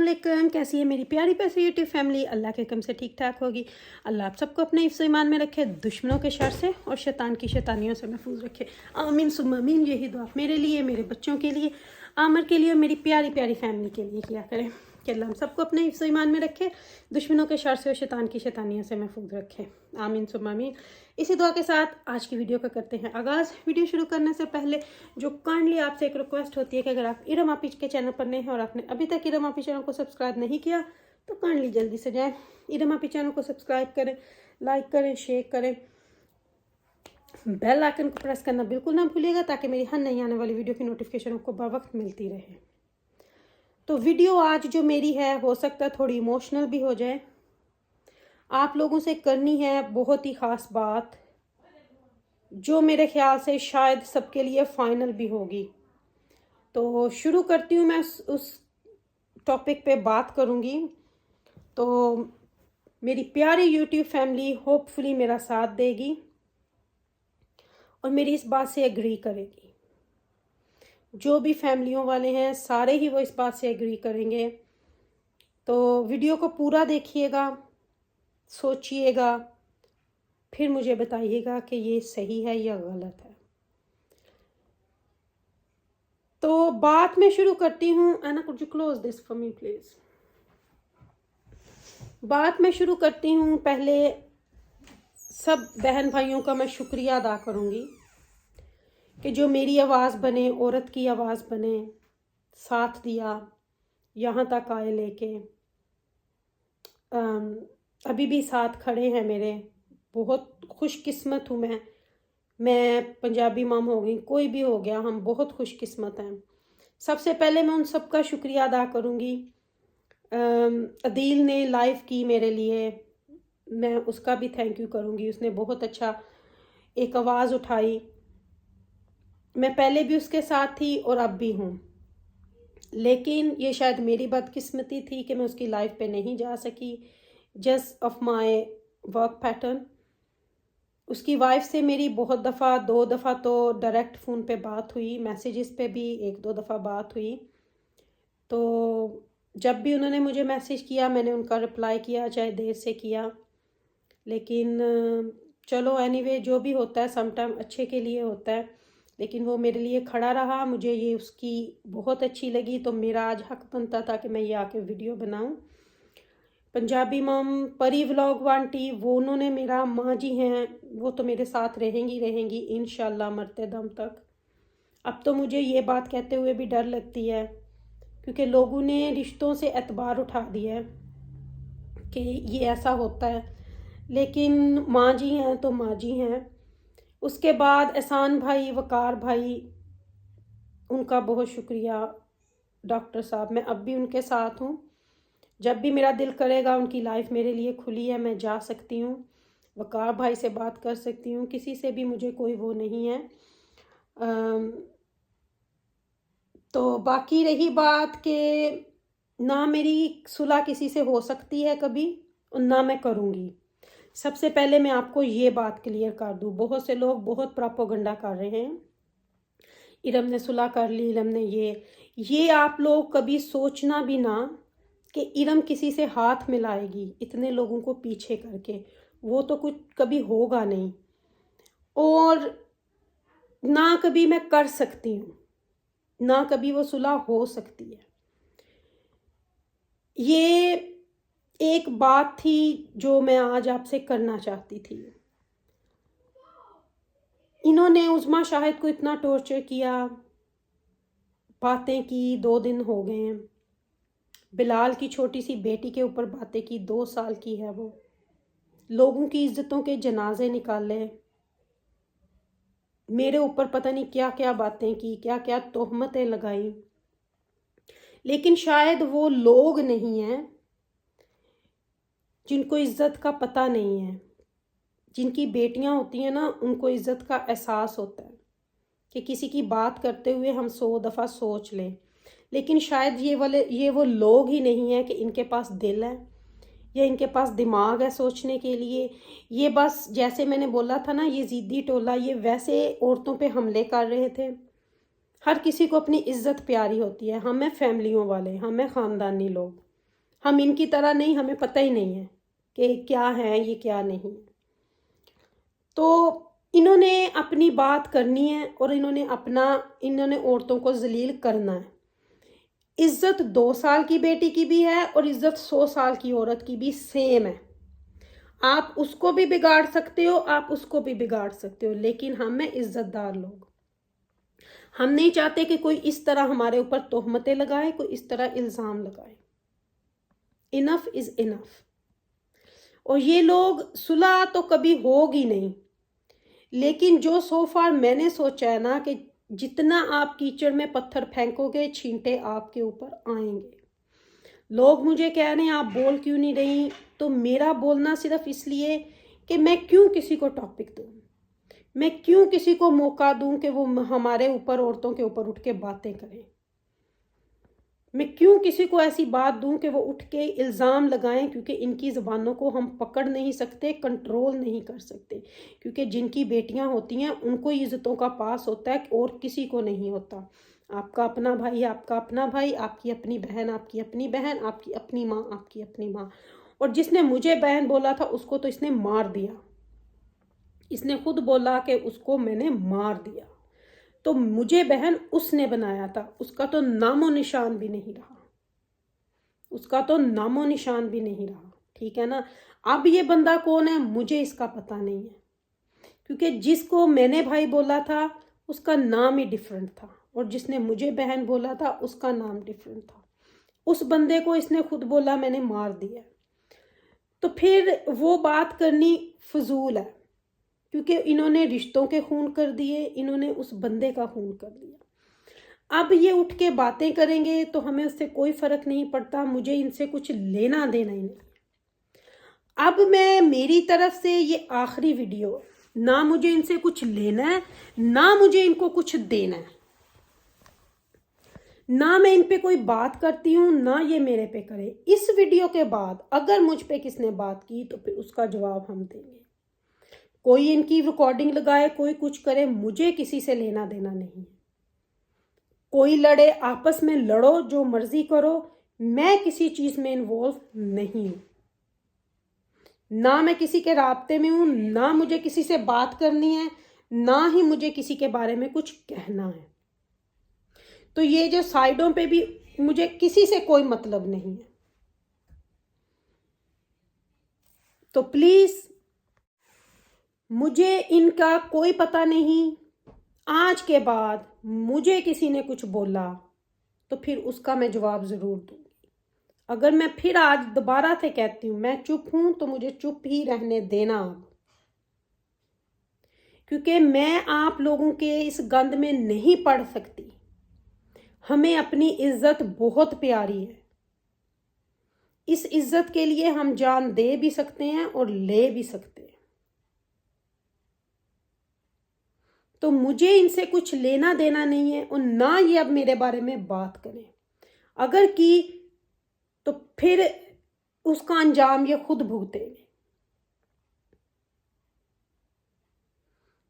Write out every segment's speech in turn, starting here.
अस्सलामुअलैकुम। कैसी है मेरी प्यारी पैसे यूट्यूब फैमिली? अल्लाह के हुक्म से ठीक ठाक होगी। अल्लाह आप सबको अपने हिफ्ज़ ईमान में रखे, दुश्मनों के शर से और शैतान की शैतानियों से महफूज रखे। आमीन सुम्मा आमीन। यही दुआ मेरे लिए, मेरे बच्चों के लिए, आमर के लिए और मेरी प्यारी प्यारी फैमिली के लिए किया करें कि अल्लाह हम सबको अपने हिफ्ज़ ईमान में रखे, दुश्मनों के शर से और शैतान की शैतानियों से महफूज रखे। आमीन सुम्मा आमीन। इसी दुआ के साथ आज की वीडियो का करते हैं आगाज़। वीडियो शुरू करने से पहले जो काइंडली आपसे एक रिक्वेस्ट होती है कि अगर आप इरम आपी के चैनल पर नए हैं और आपने अभी तक इरम आपी चैनल को सब्सक्राइब नहीं किया तो काइंडली जल्दी से जाएं, इरम आपी चैनल को सब्सक्राइब करें, लाइक करें, शेयर करें, बेल आइकन को प्रेस करना बिल्कुल ना भूलिएगा ताकि मेरी हर नई आने वाली वीडियो की नोटिफिकेशन आपको बर वक्त मिलती रहे। तो वीडियो आज जो मेरी है हो सकता है थोड़ी इमोशनल भी हो जाए। आप लोगों से करनी है बहुत ही ख़ास बात जो मेरे ख्याल से शायद सबके लिए फाइनल भी होगी। तो शुरू करती हूँ, मैं उस टॉपिक पे बात करूँगी। तो मेरी प्यारी यूट्यूब फैमिली होपफुली मेरा साथ देगी और मेरी इस बात से एग्री करेगी। जो भी फैमिलियों वाले हैं सारे ही वो इस बात से एग्री करेंगे। तो वीडियो को पूरा देखिएगा, सोचिएगा, फिर मुझे बताइएगा कि ये सही है या गलत है। तो बात मैं शुरू करती हूँ। Anna could you close this for me please. बात मैं शुरू करती हूँ। पहले सब बहन भाइयों का मैं शुक्रिया अदा करूँगी कि जो मेरी आवाज़ बने, औरत की आवाज़ बने, साथ दिया, यहाँ तक आए लेके, अभी भी साथ खड़े हैं मेरे। बहुत खुशकिस्मत हूँ मैं पंजाबी माम हो गई, कोई भी हो गया, हम बहुत खुशकिस्मत हैं। सबसे पहले मैं उन सब का शुक्रिया अदा करूँगी। अदील ने लाइव की मेरे लिए, मैं उसका भी थैंक यू करूँगी। उसने बहुत अच्छा एक आवाज़ उठाई। मैं पहले भी उसके साथ थी और अब भी हूँ, लेकिन ये शायद मेरी बदकिस्मती थी कि मैं उसकी लाइफ पे नहीं जा सकी just of my work pattern. उसकी वाइफ से मेरी बहुत दफ़ा, 2 दफ़ा तो डायरेक्ट फ़ोन पे बात हुई, मैसेजेस पे भी 1-2 दफ़ा बात हुई। तो जब भी उन्होंने मुझे मैसेज किया मैंने उनका रिप्लाई किया, चाहे देर से किया। लेकिन चलो एनीवे जो भी होता है सम टाइम अच्छे के लिए होता है। लेकिन वो मेरे लिए खड़ा रहा, मुझे ये उसकी बहुत अच्छी लगी। तो मेरा आज हक बनता था कि मैं ये आके वीडियो बनाऊं। पंजाबी माम परी व्लॉग आंटी, वो उन्होंने मेरा माँ जी हैं, वो तो मेरे साथ रहेंगी इंशाल्लाह मरते दम तक। अब तो मुझे ये बात कहते हुए भी डर लगती है क्योंकि लोगों ने रिश्तों से एतबार उठा दिया है कि ये ऐसा होता है, लेकिन माँ जी हैं तो माँ जी हैं। उसके बाद एहसान भाई, वकार भाई, उनका बहुत शुक्रिया। डॉक्टर साहब, मैं अब भी उनके साथ हूँ। जब भी मेरा दिल करेगा, उनकी लाइफ मेरे लिए खुली है, मैं जा सकती हूँ, वकार भाई से बात कर सकती हूँ, किसी से भी मुझे कोई वो नहीं है। तो बाकी रही बात कि ना मेरी सुलह किसी से हो सकती है कभी और ना मैं करूँगी। सबसे पहले मैं आपको ये बात क्लियर कर दूँ, बहुत से लोग बहुत प्रोपेगेंडा कर रहे हैं, इरम ने सुलह कर ली, इरम ने ये आप लोग कभी सोचना भी ना कि इरम किसी से हाथ मिलाएगी इतने लोगों को पीछे करके, वो तो कुछ कभी होगा नहीं। और ना कभी मैं कर सकती हूँ, ना कभी वो सुलह हो सकती है। ये एक बात थी जो मैं आज आपसे करना चाहती थी। इन्होंने उज़मा शाहिद को इतना टॉर्चर किया, बातें की, 2 दिन हो गए हैं। बिलाल की छोटी सी बेटी के ऊपर बातें की, 2 साल की है वो। लोगों की इज्जतों के जनाजे निकाले, मेरे ऊपर पता नहीं क्या क्या बातें की, क्या क्या तोहमतें लगाई। लेकिन शायद वो लोग नहीं हैं जिनको इज्जत का पता नहीं है। जिनकी बेटियां होती हैं ना, उनको इज्जत का एहसास होता है कि किसी की बात करते हुए हम 100 दफ़ा सोच लें। लेकिन शायद ये वो लोग ही नहीं है कि इनके पास दिल है या इनके पास दिमाग है सोचने के लिए। ये बस जैसे मैंने बोला था ना, ये ज़िद्दी टोला, ये वैसे औरतों पे हमले कर रहे थे। हर किसी को अपनी इज्जत प्यारी होती है, हम हैं फैमिलियों वाले, हम हैं ख़ानदानी लोग। हम इनकी तरह नहीं, हमें पता ही नहीं है कि क्या है ये क्या नहीं। तो इन्होंने अपनी बात करनी है और इन्होंने औरतों को जलील करना है। इज्जत 2 साल की बेटी की भी है और इज्जत 100 साल की औरत की भी सेम है। आप उसको भी बिगाड़ सकते हो, आप उसको भी बिगाड़ सकते हो, लेकिन हम हैं इज्जतदार लोग। हम नहीं चाहते कि कोई इस तरह हमारे ऊपर तोहमतें लगाए, कोई इस तरह इल्जाम लगाए। Enough is enough. और ये लोग सुलह तो कभी होगी नहीं, लेकिन जो सो फार मैंने सोचा है ना कि जितना आप कीचड़ में पत्थर फेंकोगे छींटे आपके ऊपर आएंगे। लोग मुझे कह रहे हैं आप बोल क्यों नहीं रही, तो मेरा बोलना सिर्फ इसलिए कि मैं क्यों किसी को टॉपिक दूं, मैं क्यों किसी को मौका दूं कि वो हमारे ऊपर, औरतों के ऊपर उठ के बातें करें। मैं क्यों किसी को ऐसी बात दूं कि वो उठ के इल्ज़ाम लगाएं, क्योंकि इनकी ज़बानों को हम पकड़ नहीं सकते, कंट्रोल नहीं कर सकते। क्योंकि जिनकी बेटियां होती हैं उनको इज़्ज़तों का पास होता है और किसी को नहीं होता। आपका अपना भाई, आपका अपना भाई, आपकी अपनी बहन, आपकी अपनी बहन, आपकी अपनी माँ, आपकी अपनी माँ। और जिसने मुझे बहन बोला था उसको तो इसने मार दिया। इसने खुद बोला कि उसको मैंने मार दिया। तो मुझे बहन उसने बनाया था, उसका तो नामो निशान भी नहीं रहा, उसका तो नामो निशान भी नहीं रहा। ठीक है ना। अब ये बंदा कौन है मुझे इसका पता नहीं है, क्योंकि जिसको मैंने भाई बोला था उसका नाम ही डिफरेंट था, और जिसने मुझे बहन बोला था उसका नाम डिफरेंट था। उस बंदे को इसने खुद बोला मैंने मार दिया। तो फिर वो बात करनी फजूल है, क्योंकि इन्होंने रिश्तों के खून कर दिए, इन्होंने उस बंदे का खून कर दिया। अब ये उठ के बातें करेंगे तो हमें उससे कोई फर्क नहीं पड़ता, मुझे इनसे कुछ लेना देना ही नहीं। अब मैं, मेरी तरफ से ये आखिरी वीडियो है, ना मुझे इनसे कुछ लेना है, ना मुझे इनको कुछ देना है, ना मैं इन पे कोई बात करती हूँ, ना ये मेरे पे करे। इस वीडियो के बाद अगर मुझ पे किसने बात की तो फिर उसका जवाब हम देंगे। कोई इनकी रिकॉर्डिंग लगाए, कोई कुछ करे, मुझे किसी से लेना देना नहीं है। कोई लड़े, आपस में लड़ो, जो मर्जी करो, मैं किसी चीज में इन्वॉल्व नहीं हूं। ना मैं किसी के राब्ते में हूं, ना मुझे किसी से बात करनी है, ना ही मुझे किसी के बारे में कुछ कहना है। तो ये जो साइडों पे भी, मुझे किसी से कोई मतलब नहीं है। तो प्लीज, मुझे इनका कोई पता नहीं। आज के बाद मुझे किसी ने कुछ बोला तो फिर उसका मैं जवाब जरूर दूंगी। अगर मैं फिर आज दोबारा से कहती हूं मैं चुप हूं तो मुझे चुप ही रहने देना अब, क्योंकि मैं आप लोगों के इस गंद में नहीं पड़ सकती। हमें अपनी इज्जत बहुत प्यारी है, इस इज्जत के लिए हम जान दे भी सकते हैं और ले भी सकते हैं। तो मुझे इनसे कुछ लेना देना नहीं है, और ना ये अब मेरे बारे में बात करें। अगर की तो फिर उसका अंजाम ये खुद भुगतेंगे।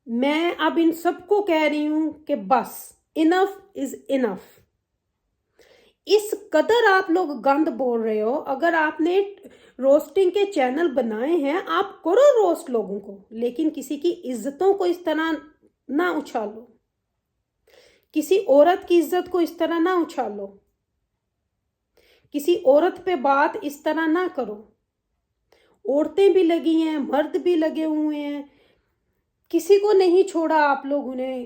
मैं अब इन सबको कह रही हूं कि बस इनफ इज इनफ। इस कदर आप लोग गंद बोल रहे हो। अगर आपने रोस्टिंग के चैनल बनाए हैं, आप करो रोस्ट लोगों को, लेकिन किसी की इज्जतों को इस तरह ना उछालो, किसी औरत की इज्जत को इस तरह ना उछालो, किसी औरत पे बात इस तरह ना करो। औरतें भी लगी हैं, मर्द भी लगे हुए हैं, किसी को नहीं छोड़ा आप लोगों ने।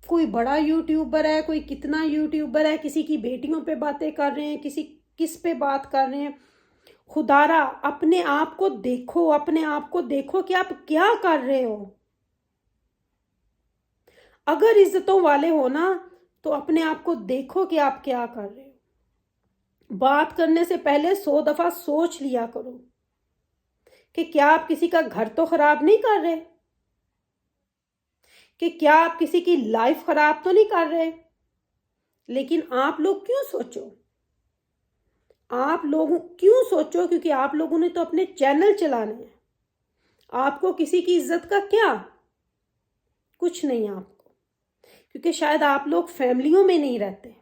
कोई बड़ा यूट्यूबर है, कोई कितना यूट्यूबर है, किसी की बेटियों पे बातें कर रहे हैं, किसी किस पे बात कर रहे हैं। खुदारा अपने आप को देखो, अपने आप को देखो कि आप क्या कर रहे हो। अगर इज्जतों वाले हो ना तो अपने आप को देखो कि आप क्या कर रहे हो। बात करने से पहले 100 दफा सोच लिया करो कि क्या आप किसी का घर तो खराब नहीं कर रहे, कि क्या आप किसी की लाइफ खराब तो नहीं कर रहे। लेकिन आप लोग क्यों सोचो, आप लोग क्यों सोचो, क्योंकि आप लोगों ने तो अपने चैनल चलाने हैं। आपको किसी की इज्जत का क्या, कुछ नहीं आपको, क्योंकि शायद आप लोग फैमिलियों में नहीं रहते।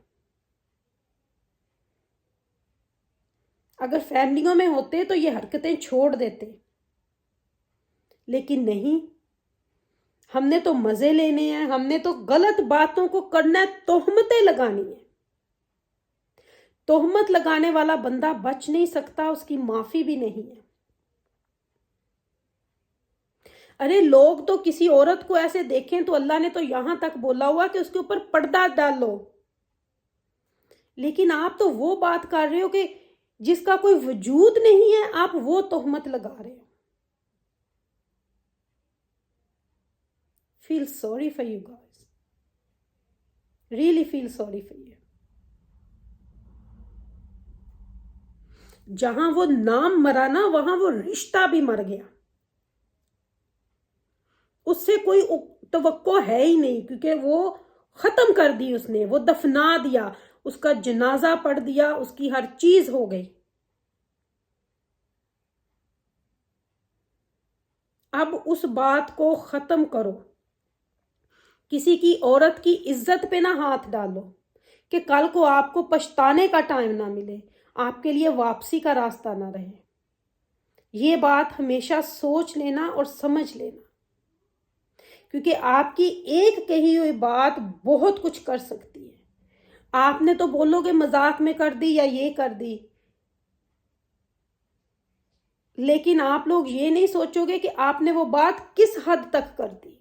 اگر فیملیوں میں ہوتے تو یہ حرکتیں چھوڑ دیتے، لیکن نہیں، ہم نے تو مزے لینے ہیں، ہم نے تو غلط باتوں کو کرنا ہے، تہمتیں لگانی ہیں۔ تہمت لگانے والا بندہ بچ نہیں سکتا، اس کی معافی بھی نہیں ہے۔ ارے لوگ تو کسی عورت کو ایسے دیکھیں تو اللہ نے تو یہاں تک بولا ہوا کہ اس کے اوپر پردہ ڈالو، لیکن آپ تو وہ بات کر رہے ہو کہ جس کا کوئی وجود نہیں ہے، آپ وہ تہمت لگا رہے ہو۔ Feel sorry for you guys. Really feel sorry for you. جہاں وہ نام مرا نا، وہاں وہ رشتہ بھی مر گیا، اس سے کوئی توقع ہے ہی نہیں، کیونکہ وہ ختم کر دی، اس نے وہ دفنا دیا، اس کا جنازہ پڑھ دیا، اس کی ہر چیز ہو گئی۔ اب اس بات کو ختم کرو، کسی کی عورت کی عزت پہ نہ ہاتھ ڈالو کہ کل کو آپ کو پچھتانے کا ٹائم نہ ملے، آپ کے لیے واپسی کا راستہ نہ رہے۔ یہ بات ہمیشہ سوچ لینا اور سمجھ لینا، کیونکہ آپ کی ایک کہی ہوئی بات بہت کچھ کر سکتی ہے۔ آپ نے تو بولو گے مذاق میں کر دی یا یہ کر دی، لیکن آپ لوگ یہ نہیں سوچو گے کہ آپ نے وہ بات کس حد تک کر دی،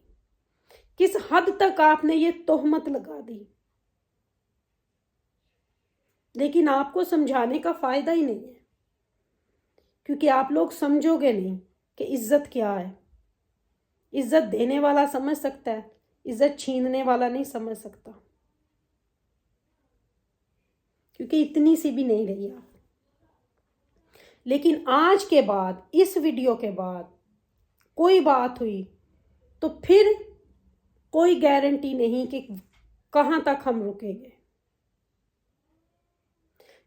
کس حد تک آپ نے یہ تہمت لگا دی۔ لیکن آپ کو سمجھانے کا فائدہ ہی نہیں ہے، کیونکہ آپ لوگ سمجھو گے نہیں کہ عزت کیا ہے۔ عزت دینے والا سمجھ سکتا ہے، عزت چھیننے والا نہیں سمجھ سکتا، کیونکہ اتنی سی بھی نہیں رہی آپ۔ لیکن آج کے بعد، اس ویڈیو کے بعد کوئی بات ہوئی تو پھر کوئی گارنٹی نہیں کہ کہاں تک ہم رکیں گے۔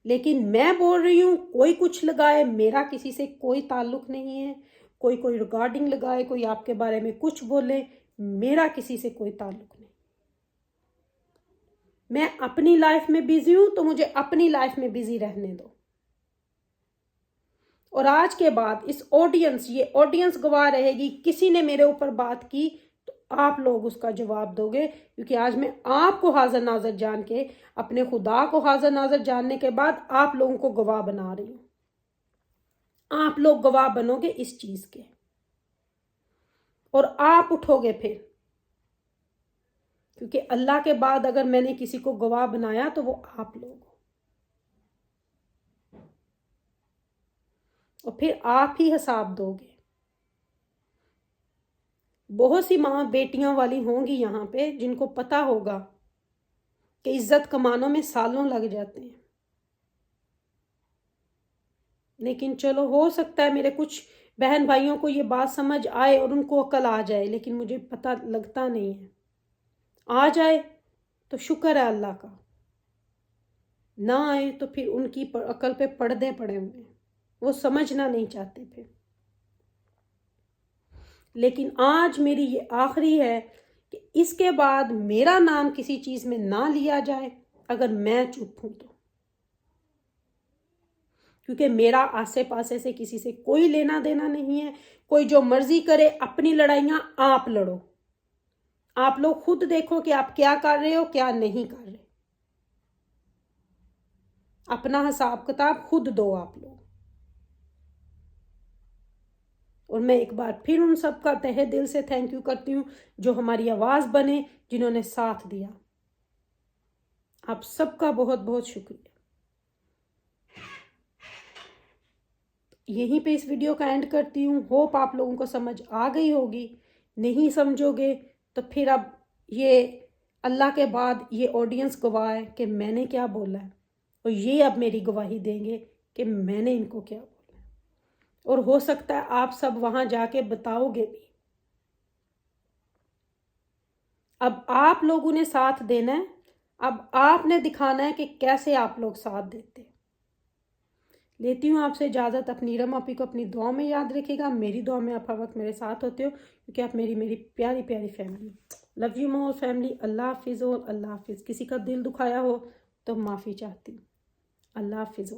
لیکن میں بول رہی ہوں، کوئی کچھ لگائے، میرا کسی سے کوئی تعلق نہیں ہے۔ کوئی ریکارڈنگ لگائے، کوئی آپ کے بارے میں کچھ بولے، میرا کسی سے کوئی تعلق نہیں۔ میں اپنی لائف میں بزی ہوں تو مجھے اپنی لائف میں بزی رہنے دو۔ اور آج کے بعد یہ آڈینس گواہ رہے گی، کسی نے میرے اوپر بات کی تو آپ لوگ اس کا جواب دو گے، کیونکہ آج میں آپ کو حاضر ناظر جان کے، اپنے خدا کو حاضر ناظر جاننے کے بعد آپ لوگوں کو گواہ بنا رہی ہوں۔ آپ لوگ گواہ بنو گے اس چیز کے، اور آپ اٹھو گے پھر، کیونکہ اللہ کے بعد اگر میں نے کسی کو گواہ بنایا تو وہ آپ لوگ ہو، اور پھر آپ ہی حساب دو گے۔ بہت سی ماں بیٹیاں والی ہوں گی یہاں پہ جن کو پتا ہوگا کہ عزت کمانوں میں سالوں لگ جاتے ہیں، لیکن چلو ہو سکتا ہے میرے کچھ بہن بھائیوں کو یہ بات سمجھ آئے اور ان کو عقل آ جائے، لیکن مجھے پتہ لگتا نہیں ہے۔ آ جائے تو شکر ہے اللہ کا، نہ آئے تو پھر ان کی عقل پہ پردے پڑے ہوئے ہیں، وہ سمجھنا نہیں چاہتے پھر۔ لیکن آج میری یہ آخری ہے کہ اس کے بعد میرا نام کسی چیز میں نہ لیا جائے اگر میں چپ ہوں تو، کیونکہ میرا آسے پاسے سے کسی سے کوئی لینا دینا نہیں ہے۔ کوئی جو مرضی کرے، اپنی لڑائیاں آپ لڑو، آپ لوگ خود دیکھو کہ آپ کیا کر رہے ہو، کیا نہیں کر رہے، اپنا حساب کتاب خود دو آپ لوگ۔ اور میں ایک بار پھر ان سب کا تہہ دل سے تھینک یو کرتی ہوں جو ہماری آواز بنے، جنہوں نے ساتھ دیا۔ آپ سب کا بہت بہت شکریہ۔ یہیں پہ اس ویڈیو کا اینڈ کرتی ہوں۔ ہوپ آپ لوگوں کو سمجھ آ گئی ہوگی، نہیں سمجھو گے تو پھر اب یہ اللہ کے بعد یہ آڈینس گواہ ہے کہ میں نے کیا بولا ہے، اور یہ اب میری گواہی دیں گے کہ میں نے ان کو کیا بولا ہے، اور ہو سکتا ہے آپ سب وہاں جا کے بتاؤ گے بھی۔ اب آپ لوگوں نے ساتھ دینا ہے، اب آپ نے دکھانا ہے کہ کیسے آپ لوگ ساتھ دیتے۔ لیتی ہوں آپ سے اجازت، اپنی رم اپی کو اپنی دعا میں یاد رکھے گا، میری دعا میں آپ ہر وقت میرے ساتھ ہوتے ہو، کیونکہ آپ میری پیاری پیاری family. Love you more family. اللہ حافظ، اور اللہ حافظ۔ کسی کا دل دکھایا ہو تو معافی چاہتی ہوں۔ اللہ حافظ۔